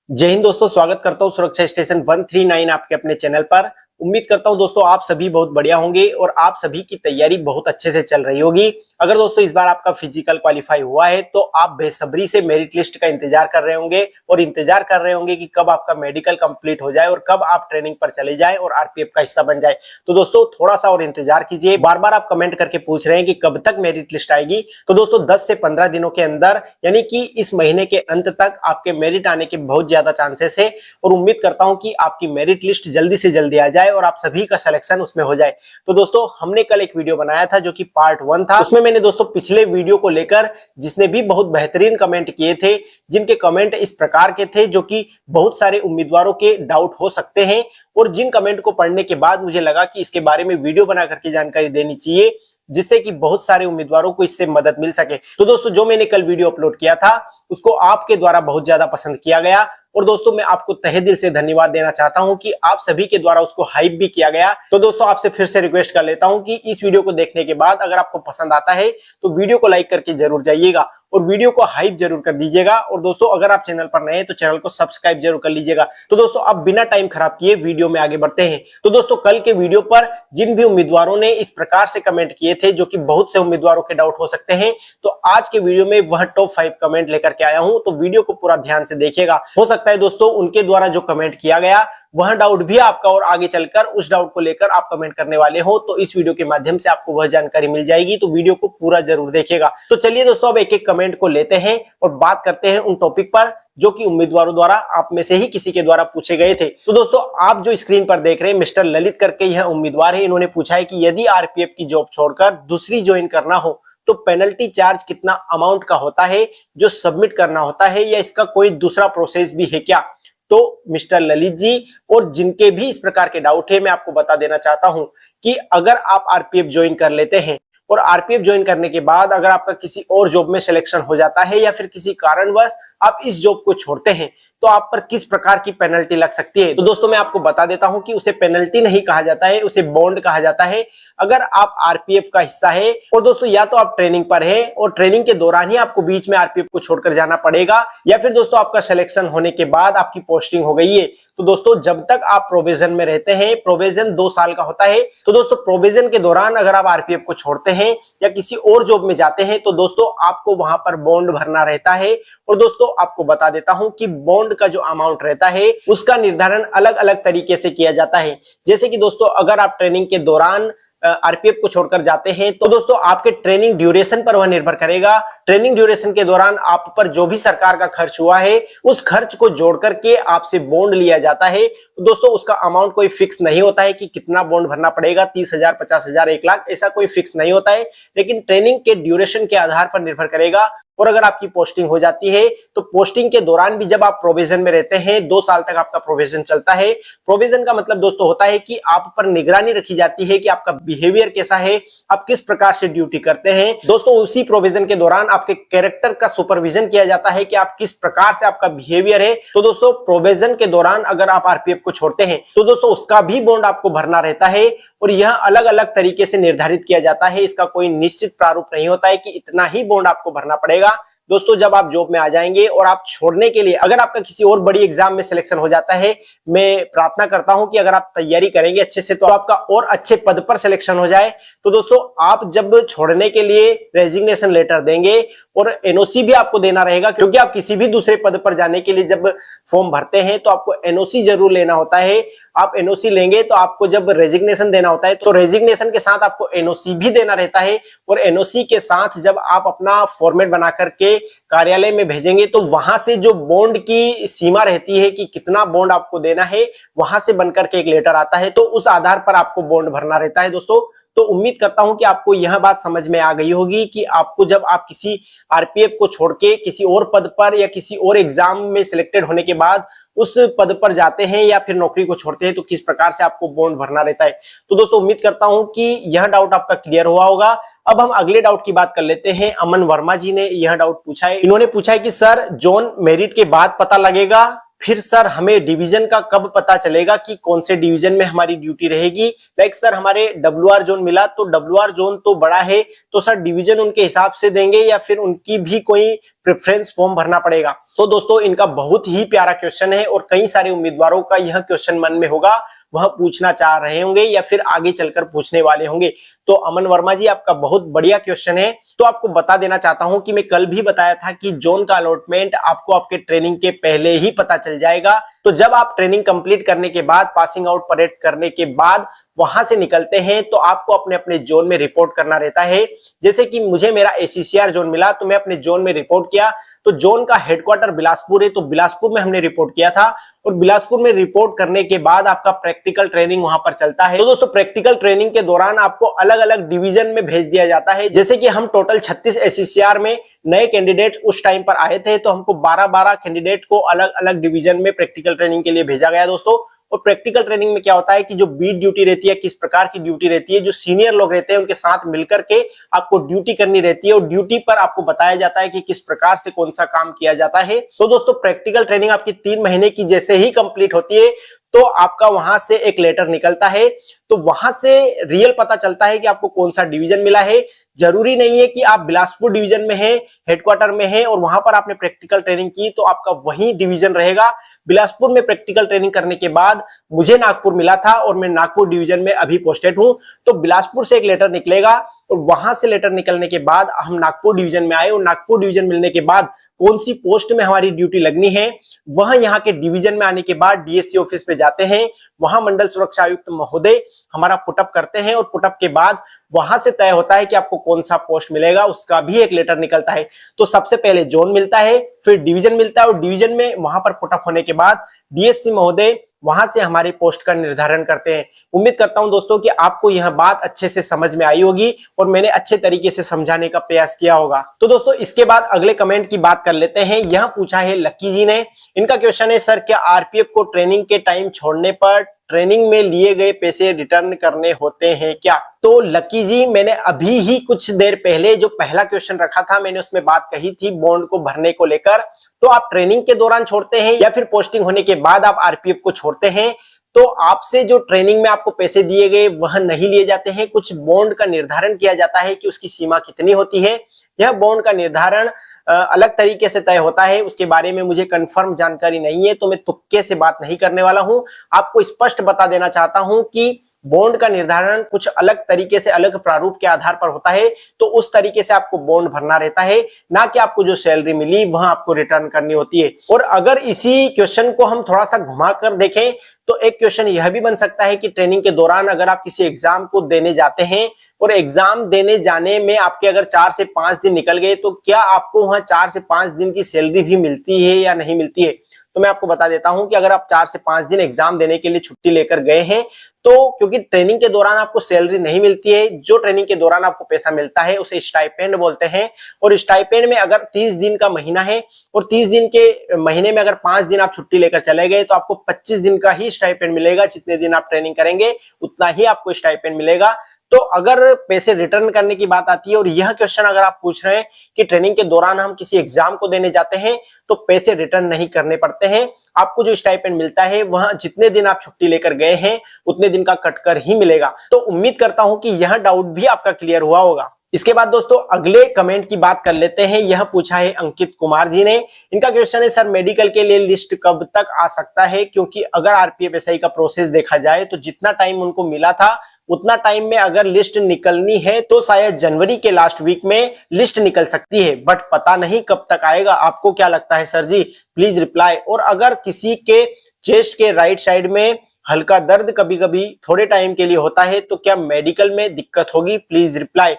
जय हिंद दोस्तों, स्वागत करता हूं सुरक्षा स्टेशन 139 आपके अपने चैनल पर। उम्मीद करता हूं दोस्तों आप सभी बहुत बढ़िया होंगे और आप सभी की तैयारी बहुत अच्छे से चल रही होगी। अगर दोस्तों इस बार आपका फिजिकल क्वालिफाई हुआ है तो आप बेसब्री से मेरिट लिस्ट का इंतजार कर रहे होंगे और इंतजार कर रहे होंगे कि कब आपका मेडिकल कंप्लीट हो जाए और कब आप ट्रेनिंग पर चले जाए और आरपीएफ का हिस्सा बन जाए। तो दोस्तों थोड़ा सा और इंतजार कीजिए। बार बार आप कमेंट करके पूछ रहे हैं कि कब तक मेरिट लिस्ट आएगी। तो दोस्तों 10 से 15 दिनों के अंदर यानी कि इस महीने के अंत तक आपके मेरिट आने के बहुत ज्यादा चांसेस है और उम्मीद करता हूं कि आपकी मेरिट लिस्ट जल्दी से जल्दी आ जाए और आप सभी का सिलेक्शन उसमें हो जाए। तो दोस्तों हमने कल एक वीडियो बनाया था जो कि पार्ट 1 था। उसमें मैंने दोस्तों पिछले वीडियो को लेकर जिसने भी बहुत बेहतरीन कमेंट किए थे, जिनके कमेंट इस प्रकार के थे जो कि बहुत सारे उम्मीदवारों के डाउट हो सकते हैं और जिन कमेंट को पढ़ने के बाद मुझे लगा कि इसके बारे में वीडियो बना करके जानकारी देनी चाहिए जिससे कि बहुत सारे उम्मीदवारों को इससे मदद मिल सके। तो दोस्तों जो मैंने कल वीडियो अपलोड किया था उसको आपके द्वारा बहुत ज्यादा पसंद किया गया और दोस्तों मैं आपको तहे दिल से धन्यवाद देना चाहता हूं कि आप सभी के द्वारा उसको हाइप भी किया गया। तो दोस्तों आपसे फिर से रिक्वेस्ट कर लेता हूं कि इस वीडियो को देखने के बाद अगर आपको पसंद आता है तो वीडियो को लाइक करके जरूर जाइएगा और वीडियो को हाइप जरूर कर दीजिएगा। और दोस्तों अगर आप चैनल पर नए हैं तो चैनल को सब्सक्राइब जरूर कर लीजिएगा। तो दोस्तों अब बिना टाइम खराब किए वीडियो में आगे बढ़ते हैं। तो दोस्तों कल के वीडियो पर जिन भी उम्मीदवारों ने इस प्रकार से कमेंट किए थे जो कि बहुत से उम्मीदवारों के डाउट हो सकते हैं, तो आज के वीडियो में वह टॉप 5 कमेंट लेकर के आया हूं। तो वीडियो को पूरा ध्यान से देखिएगा। हो सकता है दोस्तों उनके द्वारा जो कमेंट किया गया वह डाउट भी आपका और आगे चलकर उस डाउट को लेकर आप कमेंट करने वाले हो, तो इस वीडियो के माध्यम से आपको वह जानकारी मिल जाएगी। तो वीडियो को पूरा जरूर देखिएगा। तो चलिए दोस्तों अब एक एक कमेंट को लेते हैं और बात करते हैं उन टॉपिक पर जो कि उम्मीदवारों द्वारा आप में से ही किसी के द्वारा पूछे गए थे। तो दोस्तों आप जो स्क्रीन पर देख रहे हैं मिस्टर ललित करके यह उम्मीदवार है। इन्होंने पूछा है कि यदि आरपीएफ की जॉब छोड़कर दूसरी ज्वाइन करना हो तो पेनल्टी चार्ज कितना अमाउंट का होता है जो सबमिट करना होता है, या इसका कोई दूसरा प्रोसेस भी है क्या? तो मिस्टर ललित जी और जिनके भी इस प्रकार के डाउट है मैं आपको बता देना चाहता हूं कि अगर आप आरपीएफ ज्वाइन कर लेते हैं और आरपीएफ ज्वाइन करने के बाद अगर आपका किसी और जॉब में सिलेक्शन हो जाता है या फिर किसी कारणवश आप इस जॉब को छोड़ते हैं तो आप पर किस प्रकार की पेनल्टी लग सकती है। तो दोस्तों मैं आपको बता देता हूं कि उसे पेनल्टी नहीं कहा जाता है, उसे बॉन्ड कहा जाता है। अगर आप आरपीएफ का हिस्सा है और दोस्तों या तो आप ट्रेनिंग पर है और ट्रेनिंग के दौरान ही आपको बीच में आरपीएफ को छोड़कर जाना पड़ेगा, या फिर दोस्तों आपका सिलेक्शन होने के बाद आपकी पोस्टिंग हो गई है, तो दोस्तों जब तक आप प्रोविजन में रहते हैं, प्रोविजन 2 साल का होता है, तो दोस्तों प्रोविजन के दौरान अगर आप आरपीएफ को छोड़ते हैं या किसी और जॉब में जाते हैं तो दोस्तों आपको वहां पर बॉन्ड भरना रहता है। और दोस्तों आपको बता देता हूं कि बॉन्ड का जो अमाउंट रहता है उसका निर्धारण अलग अलग तरीके से किया जाता है। जैसे कि दोस्तों अगर आप ट्रेनिंग के दौरान आरपीएफ को छोड़कर जाते हैं तो दोस्तों आपके ट्रेनिंग ड्यूरेशन पर वह निर्भर करेगा। ट्रेनिंग ड्यूरेशन के दौरान आप पर जो भी सरकार का खर्च हुआ है उस खर्च को जोड़ करके आपसे बॉन्ड लिया जाता है। तो दोस्तों उसका अमाउंट कोई फिक्स नहीं होता है कि कितना बॉन्ड भरना पड़ेगा, 30,000, 50,000, 1 लाख, ऐसा कोई फिक्स नहीं होता है, लेकिन ट्रेनिंग के ड्यूरेशन के आधार पर निर्भर करेगा। और अगर आपकी पोस्टिंग हो जाती है तो पोस्टिंग के दौरान भी जब आप प्रोविजन में रहते हैं 2 साल तक आपका प्रोविजन चलता है। प्रोविजन का मतलब दोस्तों होता है कि आप पर निगरानी रखी जाती है कि आपका बिहेवियर कैसा है, आप किस प्रकार से ड्यूटी करते हैं। दोस्तों उसी प्रोविजन के दौरान आपके कैरेक्टर का सुपरविजन किया जाता है कि आप किस प्रकार से आपका बिहेवियर है। तो दोस्तों प्रोविजन के दौरान अगर आप आरपीएफ को छोड़ते हैं तो दोस्तों उसका भी बॉन्ड आपको भरना रहता है और यह अलग अलग तरीके से निर्धारित किया जाता है। इसका कोई निश्चित प्रारूप नहीं होता है कि इतना ही बॉन्ड आपको भरना पड़ेगा। दोस्तों जब आप जॉब में आ जाएंगे और आप छोड़ने के लिए अगर आपका किसी और बड़ी एग्जाम में सिलेक्शन हो जाता है, मैं प्रार्थना करता हूं कि अगर आप तैयारी करेंगे अच्छे से तो आपका और अच्छे पद पर सिलेक्शन हो जाए। तो दोस्तों आप जब छोड़ने के लिए रेजिग्नेशन लेटर देंगे और एनओसी भी आपको देना रहेगा, क्योंकि आप किसी भी दूसरे पद पर जाने के लिए जब फॉर्म भरते हैं तो आपको एनओसी जरूर लेना होता है। आप एनओसी लेंगे तो आपको जब रेजिग्नेशन देना होता है तो रेजिग्नेशन के साथ आपको एनओसी भी देना रहता है और एनओसी के साथ जब आप अपना फॉर्मेट बना करके कार्यालय में भेजेंगे तो वहां से जो बॉन्ड की सीमा रहती है कि कितना बॉन्ड आपको देना है वहां से बनकर के एक लेटर आता है, तो उस आधार पर आपको बॉन्ड भरना रहता है। दोस्तों तो उम्मीद करता हूं कि आपको यह बात समझ में आ गई होगी कि आपको जब आप किसी आरपीएफ को छोड़ के किसी और पद पर या किसी और एग्जाम में सिलेक्टेड होने के बाद उस पद पर जाते हैं या फिर नौकरी को छोड़ते हैं तो किस प्रकार से आपको बॉन्ड भरना रहता है। तो दोस्तों उम्मीद करता हूं कि यह डाउट आपका क्लियर हुआ होगा। अब हम अगले डाउट की बात कर लेते हैं। अमन वर्मा जी ने यह डाउट पूछा है। इन्होंने पूछा है कि सर जोन मेरिट के बाद पता लगेगा, फिर सर हमें डिवीजन का कब पता चलेगा कि कौन से डिवीजन में हमारी ड्यूटी रहेगी। लाइक सर हमारे डब्ल्यूआर जोन मिला तो डब्ल्यूआर जोन तो बड़ा है तो सर डिवीजन उनके हिसाब से देंगे या फिर उनकी भी कोई प्रेफरेंस फॉर्म भरना पड़ेगा? तो दोस्तों इनका बहुत ही प्यारा क्वेश्चन है और कई सारे उम्मीदवारों का यह क्वेश्चन मन में होगा, वह पूछना चाह रहे होंगे या फिर आगे चलकर पूछने वाले होंगे। तो अमन वर्मा जी आपका बहुत बढ़िया क्वेश्चन है। तो आपको बता देना चाहता हूं कि मैं कल भी बताया था कि जोन का अलॉटमेंट आपको आपके ट्रेनिंग के पहले ही पता चल जाएगा। तो जब आप ट्रेनिंग कंप्लीट करने के बाद, पासिंग आउट परेड करने के बाद वहां से निकलते हैं तो आपको अपने अपने जोन में रिपोर्ट करना रहता है। जैसे कि मुझे मेरा ACCR जोन मिला तो मैं अपने जोन में रिपोर्ट किया। तो जोन का हेडक्वार्टर बिलासपुर है, तो बिलासपुर में हमने रिपोर्ट किया था और बिलासपुर में रिपोर्ट करने के बाद आपका प्रैक्टिकल ट्रेनिंग वहां पर चलता है। तो दोस्तों प्रैक्टिकल ट्रेनिंग के दौरान आपको अलग अलग डिवीजन में भेज दिया जाता है। जैसे कि हम टोटल 36 ACCR में नए कैंडिडेट उस टाइम पर आए थे, तो हमको 12-12 कैंडिडेट को अलग अलग डिवीजन में प्रैक्टिकल ट्रेनिंग के लिए भेजा गया दोस्तों। और प्रैक्टिकल ट्रेनिंग में क्या होता है कि जो बीट ड्यूटी रहती है, किस प्रकार की ड्यूटी रहती है, जो सीनियर लोग रहते हैं उनके साथ मिलकर के आपको ड्यूटी करनी रहती है और ड्यूटी पर आपको बताया जाता है कि किस प्रकार से कौन सा काम किया जाता है। तो दोस्तों प्रैक्टिकल ट्रेनिंग आपकी 3 महीने की जैसे ही कंप्लीट होती है तो आपका वहां से एक लेटर निकलता है। तो वहां से रियल पता चलता है कि आपको कौन सा डिवीजन मिला है। जरूरी नहीं है कि आप बिलासपुर डिवीजन में हैं, हेडक्वार्टर में हैं और वहां पर आपने प्रैक्टिकल ट्रेनिंग की तो आपका वही डिवीजन रहेगा। बिलासपुर में प्रैक्टिकल ट्रेनिंग करने के बाद मुझे नागपुर मिला था और मैं नागपुर डिवीजन में अभी पोस्टेड हूं। तो बिलासपुर से एक लेटर निकलेगा और वहां से लेटर निकलने के बाद हम नागपुर डिवीजन में आए और नागपुर डिवीजन मिलने के बाद कौन सी पोस्ट में हमारी ड्यूटी लगनी है, वह यहाँ के डिवीजन में आने के बाद DSC ऑफिस पे जाते हैं। वहां मंडल सुरक्षा आयुक्त महोदय हमारा पुटअप करते हैं और पुटअप के बाद वहां से तय होता है कि आपको कौन सा पोस्ट मिलेगा, उसका भी एक लेटर निकलता है। तो सबसे पहले जोन मिलता है, फिर डिवीजन मिलता है और डिवीजन में वहां पर पुटअप होने के बाद DSC महोदय वहां से हमारे पोस्ट का निर्धारण करते हैं। उम्मीद करता हूं दोस्तों कि आपको यह बात अच्छे से समझ में आई होगी और मैंने अच्छे तरीके से समझाने का प्रयास किया होगा। तो दोस्तों इसके बाद अगले कमेंट की बात कर लेते हैं। यह पूछा है लक्की जी ने। इनका क्वेश्चन है, सर क्या RPF को ट्रेनिंग के टाइम छोड़ने पर ट्रेनिंग में लिए गए पैसे रिटर्न करने होते हैं क्या? तो लकी जी मैंने अभी ही कुछ देर पहले जो पहला क्वेश्चन रखा था मैंने उसमें बात कही थी बॉन्ड को भरने को लेकर। तो आप ट्रेनिंग के दौरान छोड़ते हैं या फिर पोस्टिंग होने के बाद आप RPF को छोड़ते हैं तो आपसे जो ट्रेनिंग में आपको पैसे दिए गए वह नहीं लिए जाते हैं। कुछ बॉन्ड का निर्धारण किया जाता है कि उसकी सीमा कितनी होती है। यह बॉन्ड का निर्धारण अलग तरीके से तय होता है, उसके बारे में मुझे कंफर्म जानकारी नहीं है तो मैं तुक्के से बात नहीं करने वाला हूं। आपको स्पष्ट बता देना चाहता हूं कि बॉन्ड का निर्धारण कुछ अलग तरीके से, अलग प्रारूप के आधार पर होता है। तो उस तरीके से आपको बॉन्ड भरना रहता है, ना कि आपको जो सैलरी मिली वह आपको रिटर्न करनी होती है। और अगर इसी क्वेश्चन को हम थोड़ा सा घुमा कर देखें तो एक क्वेश्चन यह भी बन सकता है कि ट्रेनिंग के दौरान अगर आप किसी एग्जाम को देने जाते हैं और एग्जाम देने जाने में आपके अगर 4 से 5 दिन निकल गए तो क्या आपको वहां 4 से 5 दिन की सैलरी भी मिलती है या नहीं मिलती है? तो मैं आपको बता देता हूं कि अगर आप 4 से 5 दिन एग्जाम देने के लिए छुट्टी लेकर गए हैं तो क्योंकि ट्रेनिंग के दौरान आपको सैलरी नहीं मिलती है, जो ट्रेनिंग के दौरान आपको पैसा मिलता है उसे स्टाइपेंड बोलते हैं। और स्टाइपेंड में अगर 30 दिन का महीना है और 30 दिन के महीने में अगर 5 दिन आप छुट्टी लेकर चले गए तो आपको 25 दिन का ही स्टाइपेंड मिलेगा। जितने दिन आप ट्रेनिंग करेंगे उतना ही आपको स्टाइपेंड मिलेगा। तो अगर पैसे रिटर्न करने की बात आती है और यह क्वेश्चन अगर आप पूछ रहे हैं कि ट्रेनिंग के दौरान हम किसी एग्जाम को देने जाते हैं तो पैसे रिटर्न नहीं करने पड़ते हैं। आपको जो स्टाइपेंड मिलता है वह जितने दिन आप छुट्टी लेकर गए हैं उतने दिन का कटकर ही मिलेगा। तो उम्मीद करता हूं कि यह डाउट भी आपका क्लियर हुआ होगा। इसके बाद दोस्तों अगले कमेंट की बात कर लेते हैं। यह पूछा है अंकित कुमार जी ने। इनका क्वेश्चन है, सर मेडिकल के लिए लिस्ट कब तक आ सकता है? क्योंकि अगर RPF SI का प्रोसेस देखा जाए तो जितना टाइम उनको मिला था उतना टाइम में अगर लिस्ट निकलनी है तो शायद जनवरी के लास्ट वीक में लिस्ट निकल सकती है, बट पता नहीं कब तक आएगा। आपको क्या लगता है सर जी? Please reply. और अगर किसी के चेस्ट के राइट साइड में हल्का दर्द कभी कभी थोड़े टाइम के लिए होता है तो क्या मेडिकल में दिक्कत होगी? Please reply.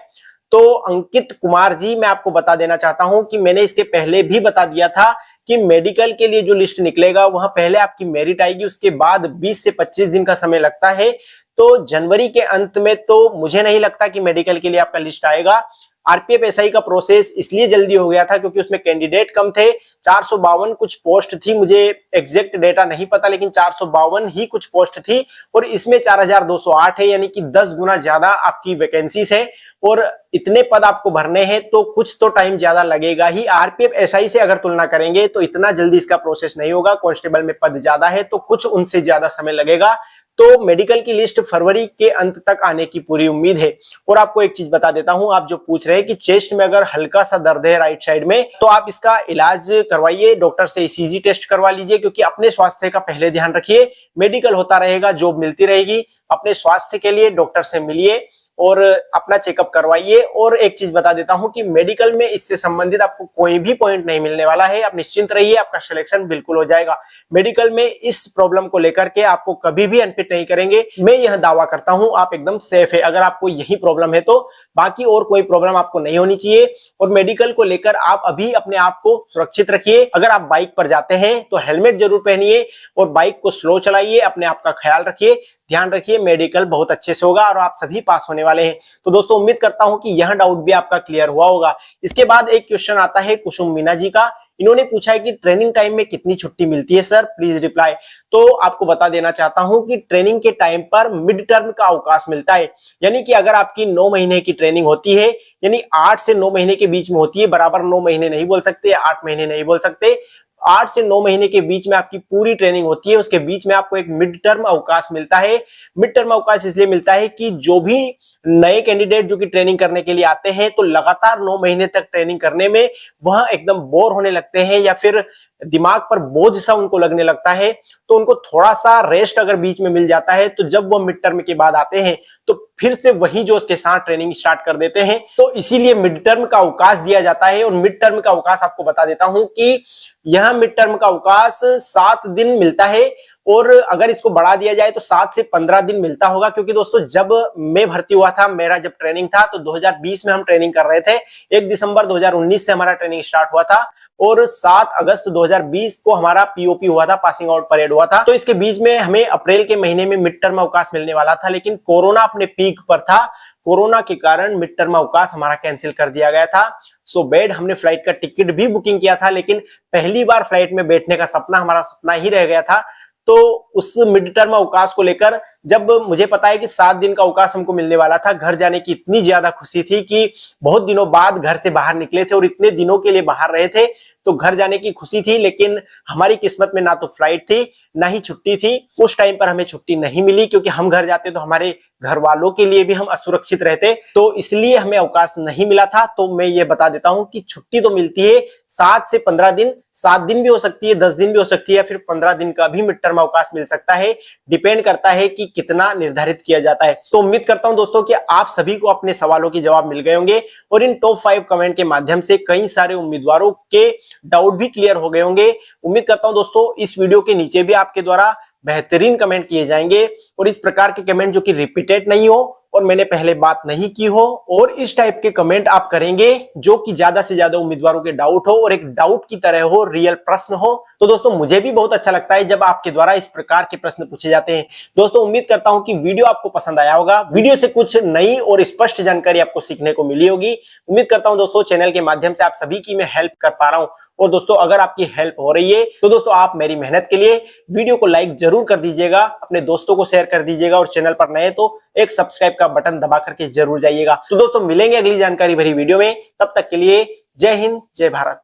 तो अंकित कुमार जी मैं आपको बता देना चाहता हूं कि मैंने इसके पहले भी बता दिया था कि मेडिकल के लिए जो लिस्ट निकलेगा वह पहले आपकी मेरिट आएगी, उसके बाद 20 से 25 दिन का समय लगता है। तो जनवरी के अंत में तो मुझे नहीं लगता कि मेडिकल के लिए आपका लिस्ट आएगा। RPF SI का प्रोसेस इसलिए जल्दी हो गया था क्योंकि उसमें कैंडिडेट कम थे। 452 कुछ पोस्ट थी, मुझे एग्जैक्ट डेटा नहीं पता लेकिन 452 ही कुछ पोस्ट थी और इसमें 4208 है, यानी कि 10 गुना ज्यादा आपकी वैकेंसीज है। और इतने पद आपको भरने हैं तो कुछ तो टाइम ज्यादा लगेगा ही। आरपीएफ एसआई से अगर तुलना करेंगे तो इतना जल्दी इसका प्रोसेस नहीं होगा। कांस्टेबल में पद ज्यादा है तो कुछ उनसे ज्यादा समय लगेगा। तो मेडिकल की लिस्ट फरवरी के अंत तक आने की पूरी उम्मीद है। और आपको एक चीज बता देता हूं, आप जो पूछ रहे हैं कि चेस्ट में अगर हल्का सा दर्द है राइट साइड में, तो आप इसका इलाज करवाइए, डॉक्टर से ईसीजी टेस्ट करवा लीजिए, क्योंकि अपने स्वास्थ्य का पहले ध्यान रखिए। मेडिकल होता रहेगा, जॉब मिलती रहेगी। अपने स्वास्थ्य के लिए डॉक्टर से मिलिए और अपना चेकअप करवाइए। और एक चीज बता देता हूं कि मेडिकल में इससे संबंधित आपको कोई भी पॉइंट नहीं मिलने वाला है। आप निश्चिंत रहिए, आपका सिलेक्शन बिल्कुल हो जाएगा। मेडिकल में इस प्रॉब्लम को लेकर के आपको कभी भी अनफिट नहीं करेंगे। मैं यह दावा करता हूं, आप एकदम सेफ है अगर आपको यही प्रॉब्लम है तो। बाकी और कोई प्रॉब्लम आपको नहीं होनी चाहिए। और मेडिकल को लेकर आप अभी अपने आप को सुरक्षित रखिए। अगर आप बाइक पर जाते हैं तो हेलमेट जरूर पहनिए और बाइक को स्लो चलाइए, अपने आप का ख्याल रखिए, ध्यान रखिए। मेडिकल बहुत अच्छे से होगा और आप सभी पास होने वाले हैं। तो दोस्तों उम्मीद करता हूं कि यह डाउट भी आपका क्लियर हुआ होगा। इसके बाद एक क्वेश्चन आता है कुसुम मीना जी का। इन्होंने पूछा है कि ट्रेनिंग टाइम में कितनी छुट्टी मिलती है सर, प्लीज रिप्लाई। तो आपको बता देना चाहता हूं कि ट्रेनिंग के टाइम पर मिड टर्म का अवकाश मिलता है। यानी कि अगर आपकी 9 महीने की ट्रेनिंग होती है, यानी 8 से 9 महीने के बीच में होती है, बराबर 9 महीने नहीं बोल सकते, 8 महीने नहीं बोल सकते, 8 से 9 महीने के बीच में आपकी पूरी ट्रेनिंग होती है। उसके बीच में आपको एक मिड टर्म अवकाश मिलता है। मिड टर्म अवकाश इसलिए मिलता है कि जो भी नए कैंडिडेट जो कि ट्रेनिंग करने के लिए आते हैं तो लगातार 9 महीने तक ट्रेनिंग करने में वह एकदम बोर होने लगते हैं या फिर दिमाग पर बोझ सा उनको लगने लगता है। तो उनको थोड़ा सा रेस्ट अगर बीच में मिल जाता है तो जब वो मिड टर्म के बाद आते हैं तो फिर से वही जोश के साथ ट्रेनिंग स्टार्ट कर देते हैं। तो इसीलिए मिड टर्म का अवकाश दिया जाता है। और मिड टर्म का अवकाश आपको बता देता हूं कि यह मिड टर्म का अवकाश 7 दिन मिलता है। और अगर इसको बढ़ा दिया जाए तो 7 से 15 दिन मिलता होगा, क्योंकि दोस्तों जब मैं भर्ती हुआ था, मेरा जब ट्रेनिंग था तो 2020 में हम ट्रेनिंग कर रहे थे। 1 दिसंबर 2019 से हमारा ट्रेनिंग स्टार्ट हुआ था और 7 अगस्त 2020 को हमारा पीओपी हुआ था, पासिंग आउट परेड हुआ था। तो इसके बीच में हमें अप्रैल के महीने में मिड टर्म अवकाश मिलने वाला था, लेकिन कोरोना अपने पीक पर था। कोरोना के कारण मिड टर्म अवकाश हमारा कैंसिल कर दिया गया था। सो बैड, हमने फ्लाइट का टिकट भी बुकिंग किया था, लेकिन पहली बार फ्लाइट में बैठने का सपना हमारा सपना ही रह गया था। तो उस मिड टर्म अवकाश को लेकर जब मुझे पता है कि 7 दिन का अवकाश हमको मिलने वाला था, घर जाने की इतनी ज्यादा खुशी थी कि बहुत दिनों बाद घर से बाहर निकले थे और इतने दिनों के लिए बाहर रहे थे, तो घर जाने की खुशी थी। लेकिन हमारी किस्मत में ना तो फ्लाइट थी ना ही छुट्टी थी। उस टाइम पर हमें छुट्टी नहीं मिली, क्योंकि हम घर जाते तो हमारे घर वालों के लिए भी हम असुरक्षित रहते, तो इसलिए हमें अवकाश नहीं मिला था। तो मैं ये बता देता हूं कि छुट्टी तो मिलती है 7 से 15 दिन, 7 दिन भी हो सकती है, 10 दिन भी हो सकती है, या फिर 15 दिन का भी मिड टर्म अवकाश मिल सकता है। डिपेंड करता है कि कितना निर्धारित किया जाता है। तो उम्मीद करता हूं दोस्तों कि आप सभी को अपने सवालों के जवाब मिल गए होंगे और इन टॉप 5 कमेंट के माध्यम से कई सारे उम्मीदवारों के डाउट भी क्लियर हो गए होंगे। उम्मीद करता हूं दोस्तों इस वीडियो के नीचे भी आपके द्वारा बेहतरीन कमेंट किए जाएंगे और इस प्रकार के कमेंट जो कि रिपीटेड नहीं हो और मैंने पहले बात नहीं की हो, और इस टाइप के कमेंट आप करेंगे जो कि ज्यादा से ज्यादा उम्मीदवारों के डाउट हो और एक डाउट की तरह हो, रियल प्रश्न हो। तो दोस्तों मुझे भी बहुत अच्छा लगता है जब आपके द्वारा इस प्रकार के प्रश्न पूछे जाते हैं। दोस्तों उम्मीद करता हूं कि वीडियो आपको पसंद आया होगा, वीडियो से कुछ नई और स्पष्ट जानकारी आपको सीखने को मिली होगी। उम्मीद करता हूं दोस्तों चैनल के माध्यम से आप सभी की मैं हेल्प कर पा रहा हूं। और दोस्तों अगर आपकी हेल्प हो रही है तो दोस्तों आप मेरी मेहनत के लिए वीडियो को लाइक जरूर कर दीजिएगा, अपने दोस्तों को शेयर कर दीजिएगा और चैनल पर नए तो एक सब्सक्राइब का बटन दबा करके जरूर जाइएगा। तो दोस्तों मिलेंगे अगली जानकारी भरी वीडियो में, तब तक के लिए जय हिंद जय भारत।